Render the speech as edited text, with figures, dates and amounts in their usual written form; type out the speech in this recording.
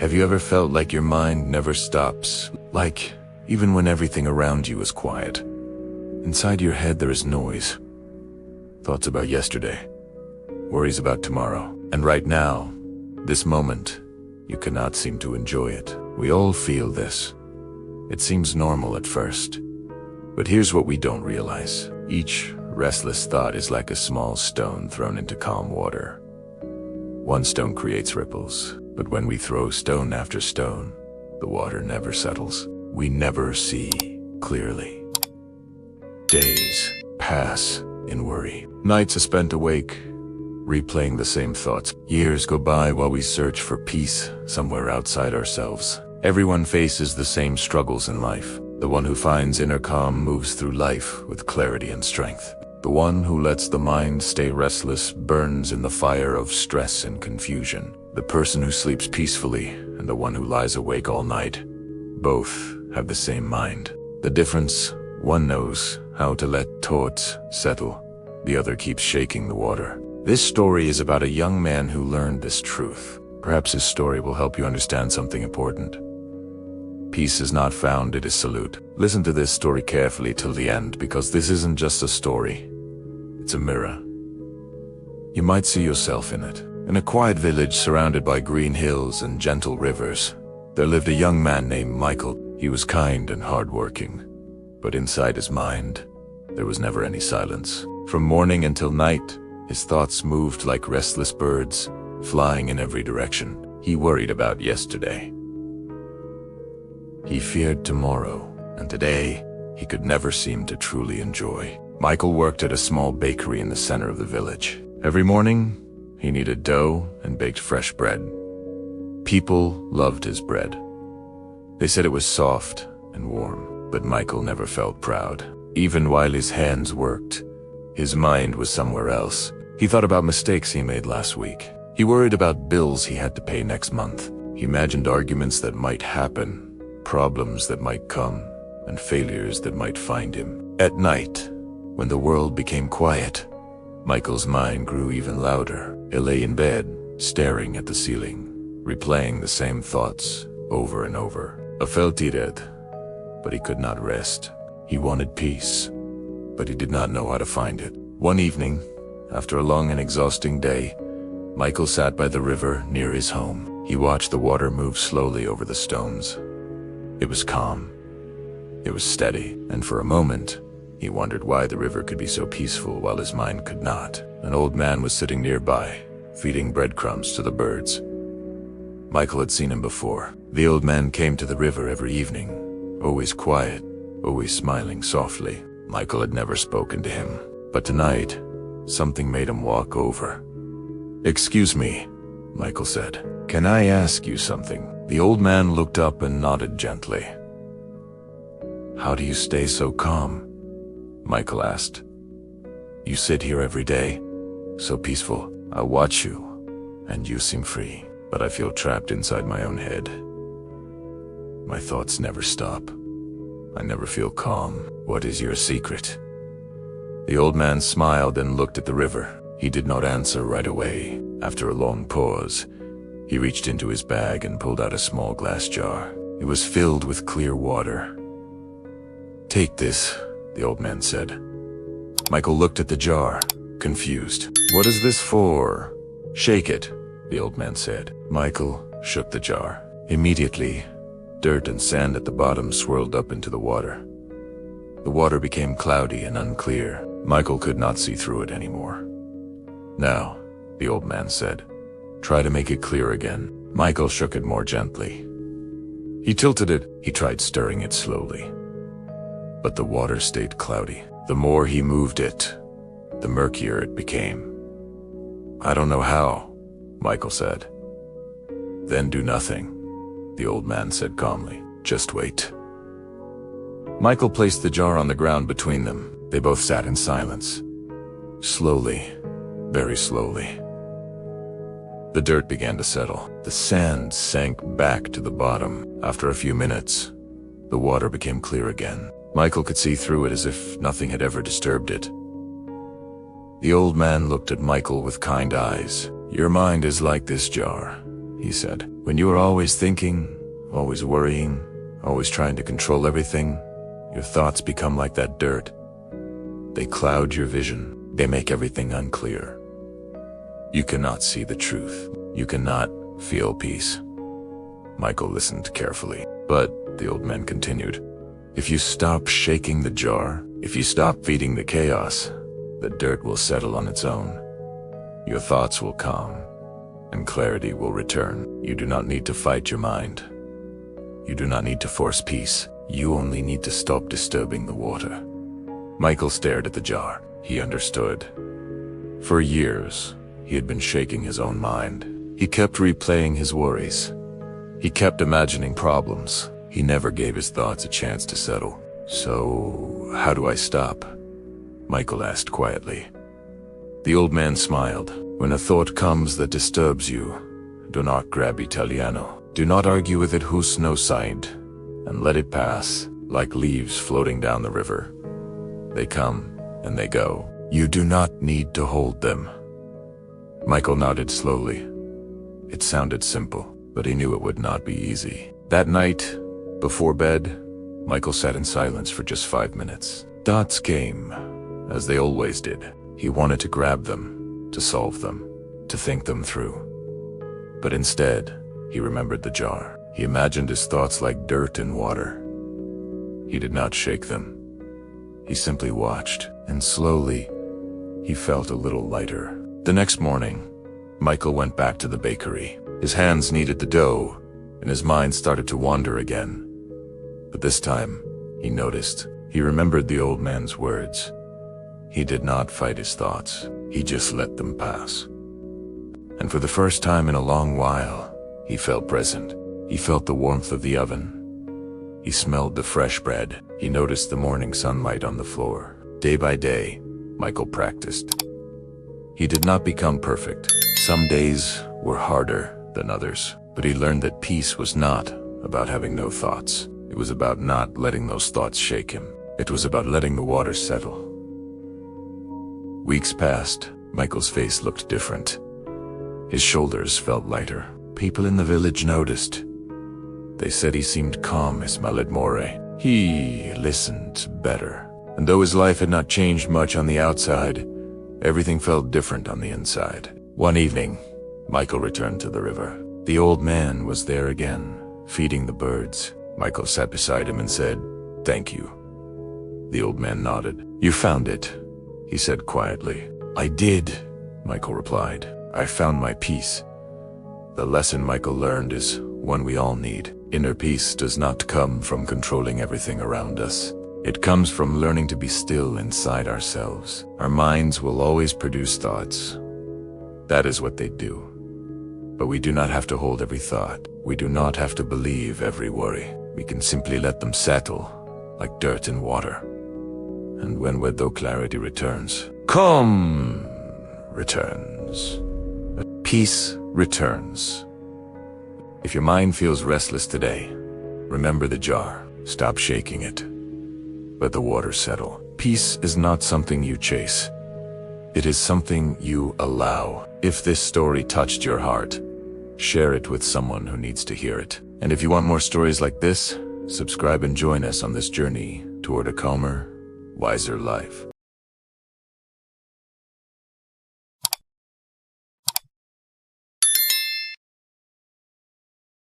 Have you ever felt like your mind never stops? Like, even when everything around you is quiet, inside your head there is noise. Thoughts about yesterday, worries about tomorrow. And right now, this moment, you cannot seem to enjoy it. We all feel this. It seems normal at first. But here's what we don't realize. Each restless thought is like a small stone thrown into calm water. One stone creates ripples, but when we throw stone after stone, the water never settles. We never see clearly. Days pass in worry. Nights are spent awake, replaying the same thoughts. Years go by while we search for peace somewhere outside ourselves. Everyone faces the same struggles in life. The one who finds inner calm moves through life with clarity and strength. The one who lets the mind stay restless burns in the fire of stress and confusion. The person who sleeps peacefully and the one who lies awake all night, both have the same mind. The difference, one knows how to let thoughts settle, the other keeps shaking the water. This story is about a young man who learned this truth. Perhaps his story will help you understand something important. Peace is not found, it is salute. Listen to this story carefully till the end, because this isn't just a story. It's a mirror. You might see yourself in it. In a quiet village surrounded by green hills and gentle rivers, there lived a young man named Michael. He was kind and hardworking, but inside his mind, there was never any silence. From morning until night, his thoughts moved like restless birds, flying in every direction. He worried about yesterday. He feared tomorrow, and today, he could never seem to truly enjoy. Michael worked at a small bakery in the center of the village. Every morning, he kneaded dough and baked fresh bread. People loved his bread. They said it was soft and warm, but Michael never felt proud. Even while his hands worked, his mind was somewhere else. He thought about mistakes he made last week. He worried about bills he had to pay next month. He imagined arguments that might happen, problems that might come, and failures that might find him. At night, when the world became quiet, Michael's mind grew even louder. He lay in bed, staring at the ceiling, replaying the same thoughts over and over. He felt tired, but he could not rest. He wanted peace, but he did not know how to find it. One evening, after a long and exhausting day, Michael sat by the river near his home. He watched the water move slowly over the stones. It was calm. It was steady, and for a moment, he wondered why the river could be so peaceful while his mind could not. An old man was sitting nearby, feeding breadcrumbs to the birds. Michael had seen him before. The old man came to the river every evening, always quiet, always smiling softly. Michael had never spoken to him, but tonight, something made him walk over. "Excuse me," Michael said. "Can I ask you something?" The old man looked up and nodded gently. "How do you stay so calm?" Michael asked. "You sit here every day, so peaceful. I watch you, and you seem free, but I feel trapped inside my own head. My thoughts never stop. I never feel calm. What is your secret?" The old man smiled and looked at the river. He did not answer right away. After a long pause, he reached into his bag and pulled out a small glass jar. It was filled with clear water. "Take this," the old man said. Michael looked at the jar, confused. "What is this for?" "Shake it," the old man said. Michael shook the jar. Immediately, dirt and sand at the bottom swirled up into the water. The water became cloudy and unclear. Michael could not see through it anymore. "Now," the old man said, "try to make it clear again." Michael shook it more gently. He tilted it. He tried stirring it slowly, but the water stayed cloudy. The more he moved it, the murkier it became. "I don't know how," Michael said. "Then do nothing," the old man said calmly. "Just wait." Michael placed the jar on the ground between them. They both sat in silence. Slowly, very slowly, the dirt began to settle. The sand sank back to the bottom. After a few minutes, the water became clear again. Michael could see through it as if nothing had ever disturbed it. The old man looked at Michael with kind eyes. "Your mind is like this jar. he said. When you are always thinking, always worrying, always trying to control everything, your thoughts become like that dirt. They cloud your vision. They make everything unclear. You cannot see the truth. You cannot feel peace. Michael listened carefully, but the old man continued. If you stop shaking the jar, if you stop feeding the chaos, the dirt will settle on its own. Your thoughts will calm, and clarity will return. You do not need to fight your mind. You do not need to force peace. You only need to stop disturbing the water. Michael stared at the jar. He understood. For years, he had been shaking his own mind. He kept replaying his worries. He kept imagining problems. He never gave his thoughts a chance to settle. So, how do I stop? Michael asked quietly. The old man smiled. When a thought comes that disturbs you, do not grab Italiano. Do not argue with it who's no side, and let it pass, like leaves floating down the river. They come, and they go. You do not need to hold them. Michael nodded slowly. It sounded simple, but he knew it would not be easy. That night, before bed, Michael sat in silence for just 5 minutes. Thoughts came, as they always did. He wanted to grab them, to solve them, to think them through. But instead, he remembered the jar. He imagined his thoughts like dirt in water. He did not shake them. He simply watched, and slowly, he felt a little lighter. The next morning, Michael went back to the bakery. His hands kneaded the dough, and his mind started to wander again. But this time, he noticed. He remembered the old man's words. He did not fight his thoughts. He just let them pass. And for the first time in a long while, he felt present. He felt the warmth of the oven. He smelled the fresh bread. He noticed the morning sunlight on the floor. Day by day, Michael practiced. He did not become perfect. Some days were harder than others, but he learned that peace was not about having no thoughts. It was about not letting those thoughts shake him. It was about letting the water settle. Weeks passed. Michael's face looked different. His shoulders felt lighter. People in the village noticed. They said he seemed calm as Maledmore. He listened better. And though his life had not changed much on the outside, everything felt different on the inside. One evening, Michael returned to the river. The old man was there again, feeding the birds. Michael sat beside him and said, "Thank you." The old man nodded. "You found it," he said quietly. "I did," Michael replied. "I found my peace." The lesson Michael learned is one we all need. Inner peace does not come from controlling everything around us. It comes from learning to be still inside ourselves. Our minds will always produce thoughts. That is what they do. But we do not have to hold every thought. We do not have to believe every worry. We can simply let them settle, like dirt in water. And when though clarity returns, calm returns. Peace returns. If your mind feels restless today, remember the jar. Stop shaking it. Let the water settle. Peace is not something you chase. It is something you allow. If this story touched your heart, share it with someone who needs to hear it. And if you want more stories like this, subscribe and join us on this journey toward a calmer, wiser life.